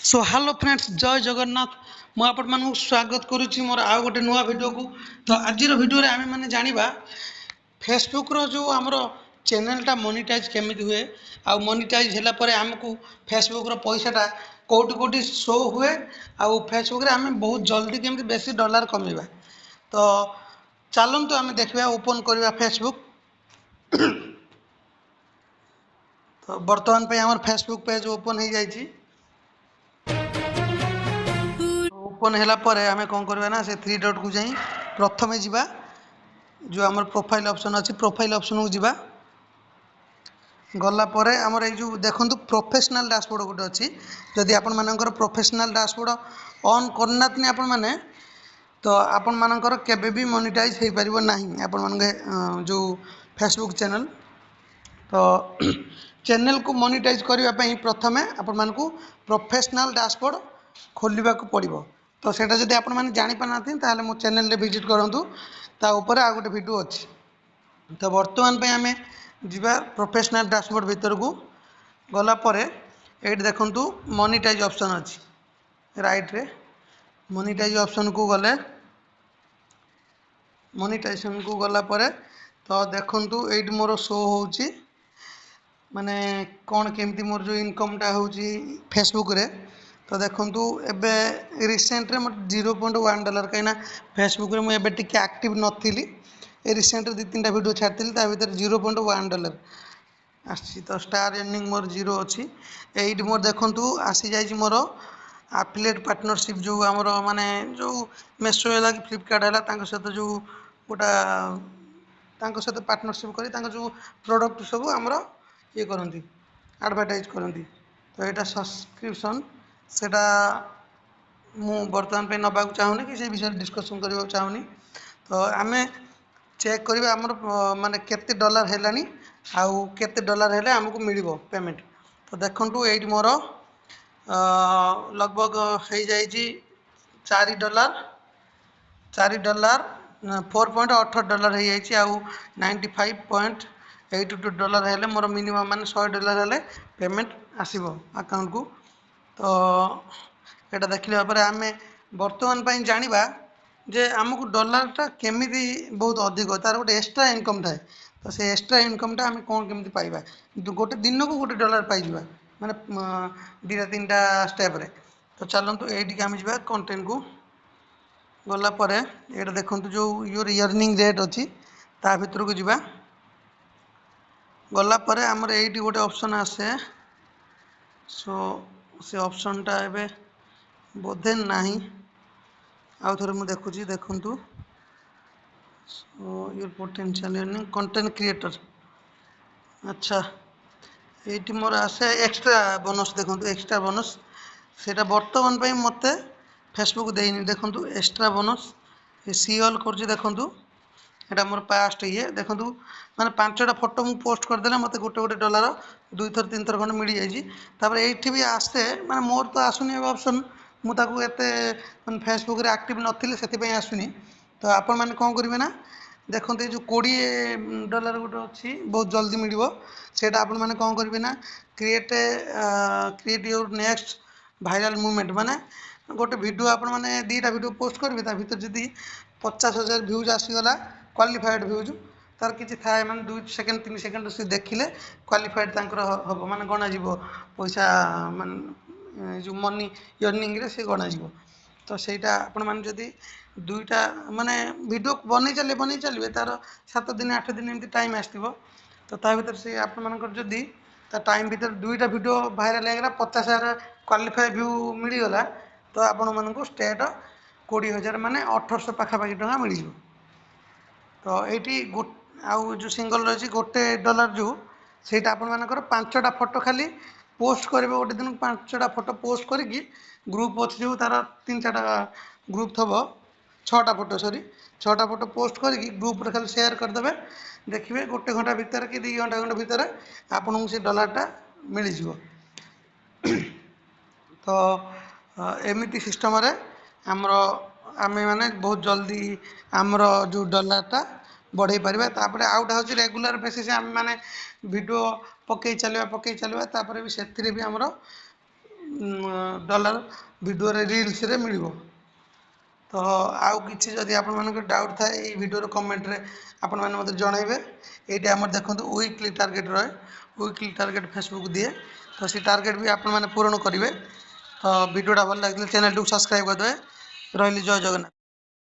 So hello friends जय जगन्नाथ मु आपण मानक स्वागत करुच्ची मोर आउ गोटे नुआ वीडियो को। तो आज वीडियो आम मैंने जाना फेसबुक रो जो आमर चैनलटा मोनिटाइज केमी हुए आ मोनिटाइज है आमको फेसबुक रो पैसाटा कौटी कौटी शो हुए आउ फेसबुक रे आम बहुत जल्दी केमी बेसी डॉलर कमेबा। तो चलतु आम देखा ओपन करवा फेसबुक। तो बर्तमान पे आमर फेसबुक पेज ओपन हो जाइए। ओपन है आम कौन करवा ना से थ्री डट को जाई प्रथमे जावा जो आम प्रोफाइल ऑप्शन अच्छी प्रोफाइल ऑप्शन को जावा गलापर आमर ये जो देखो प्रोफेशनल डैशबोर्ड गोटे अच्छी जदि आपण मानकर प्रोफेशनल डैशबोर्ड ऑन करना आपण मैंने तो आपण मानकर केबे भी मोनिटाइज हो पार ना आपण मान जो फेसबुक चैनल। तो चैनल को मोनिटाइज करने प्रथमे आपण मानकू प्रोफेशनल डैशबोर्ड खोलने को पड़ो। तो सेटा जदि आपण मैंने जापार ना मो चैनल विजिट करूँ ता ऊपर आ गोटे वीडियो अच्छी। तो बर्तमान पे आम जा प्रोफेशनल डैशबोर्ड भीतर को गलापर ये देखु मोनिटाइज ऑप्शन अच्छी राइट रे मोनिटाइज ऑप्शन को गले मोनिटाइजेशन को गलापर तो देखु ये मोर शो होची माने कौन केमती मोर जो इनकमटा हूँ फेसबुक रे। तो देखु एबे रिसेंट मोट $0.1 कहीं फेसबुक रे मुझे टी एक्टिव नथी रिसेंट दु तीन वीडियो छाड़ी भर $0.1 आसी। तो स्टार अर्निंग मोर 0 अच्छी ये मोर देखु आसी जाइए मोर एफिलिएट पार्टनरशिप जो आमर माने जो मेसो है कि फ्लिपकार्ट है सहित जो गोटा सहित पार्टनरशिप कर जो प्रोडक्ट सब आमर ये करती एडवर्टाइज करती। तो यहाँ सब्सक्रिप्शन सेटा मु बर्तमान पे नवा चाहूनी कि विषय डिस्कसन करने चाहूनी। तो आम चेक करवा आमर माने केते डॉलर है आउ केते डॉलर है आमको मिल पेमेंट। तो देखु ये मोर लगभग हो जाइए $4 $4.18 हो जाइए आउ $95.82 है मोर मिनिमम मान $100 है पेमेंट आसब अकाउंट को। तो यहाँ देखने आम बर्तमान जाना जे आमको डॉलरटा केमी बहुत अधिक तार गोटे एक्स्ट्रा इनकम थाए। तो से एक्स्ट्रा इनकमटा आम कौन केमी पाइबा गोटे दिन को गोटे डॉलर पाइबा माने दीटा तीन टा स्टेप रे। तो चलतु ये आम जा कंटेंट को गलापर ये देखु जो योर अर्निंग रेट अच्छी ता भर को जा गलापर आमर ये गोटे ऑप्शन आसे। सो से ऑप्शनटा एबे बोधे नाही आउ थे मुझे देखुची देखु your potential earning content creator. अच्छा ये मोर आसे एक्स्ट्रा बोनस देखो एक्स्ट्रा बोनस सेटा बर्तमान पे मत फेसबुक देनी देखु एक्स्ट्रा बोनस सी ऑल कर देखु यहाँ मोर पास्ट ये देखु मैंने 5टा फोटो मु पोस्ट करदे मत गोटे गोटे डॉलर 2 थर 3 थर खंड मिल जाए। ये भी आसते मैंने मोर तो आसुनी ऑप्शन मुझे मैं फेसबुक रे एक्टिव नथिले से आसुनी। तो आपण मैंने कौन करेंगे ना देखो ये जो $20 गोटे अच्छी बहुत जल्दी मिल सेटा आपण मैंने कौन करेंगे ना create your next viral movement माने गोटे वीडियो आपण मैंने 2टा वीडियो पोस्ट करेंगे ता भीतर जदि 50,000 व्यूज आसीगला क्वालिफाइड व्यूज तार किसी थाए मैंने 2 सेकेंड 3 सेकेंड से देखिले क्वालिफाइड हम माने गणा पैसा मान जो मनी अर्निंग रे से गणा। तो सहीटा आपण मैंने जदि 2टा माने वीडियो बनी चलिए तार 7 दिन 8 दिन एमती टाइम आसो। तो ता भर से आपण मानकर जदि टाइम भीतर 2टा वीडियो भाइराल होगा 50,000 क्वालिफाई व्यू मिलगला तो आपण मानक स्टेट 20,000 माने 1800 पाखापाखि टका मिल। तो ये आउ जो सिंगल रही गोटे डॉलर जो सहीटा आपण मानकर 5टा फोटो खाली पोस्ट करेंगे गोटे दिन 5टा फोटो पोस्ट करी ग्रुप अच्छे जो तार 3-4टा ग्रुप थब 6टा फोटो सॉरी 6टा फोटो पोस्ट करी ग्रुप रे खाली शेयर करदे देखिए गोटे घंटा भितर कि 2 घंटा घंटा भितर आपन से डॉलरटा मिल जिवो। तो एमती सिस्टम रे आमर आमे माने बहुत जल्दी आमर जो डॉलरटा बढ़े पारिबा। तापर आउटा होची रेगुलर बेसिस आमे माने वीडियो पकई चलवा तापर भी सेथिरे भी आमर ଡଲାର ଭିଡ଼ିଓରେ ରିଲ୍ସରେ ମିଳିବ। ତ ଆଉ କିଛି ଯଦି ଆପଣମାନଙ୍କର ଡାଉଟ୍ ଥାଏ ଏଇ ଭିଡ଼ିଓର କମେଣ୍ଟରେ ଆପଣମାନେ ମୋତେ ଜଣାଇବେ। ଏଇଠି ଆମର ଦେଖନ୍ତୁ ୱିକ୍ଲି ଟାର୍ଗେଟ୍ ରହେ, ୱିକ୍ଲି ଟାର୍ଗେଟ୍ ଫେସବୁକ୍ ଦିଏ। ତ ସେ ଟାର୍ଗେଟ୍ ବି ଆପଣମାନେ ପୂରଣ କରିବେ। ତ ଭିଡ଼ିଓଟା ଭଲ ଲାଗିଲେ ଚ୍ୟାନେଲଟିକୁ ସବସ୍କ୍ରାଇବ୍ କରିଦେବେ। ରହିଲି, ଜୟ ଜଗନ୍ନାଥ।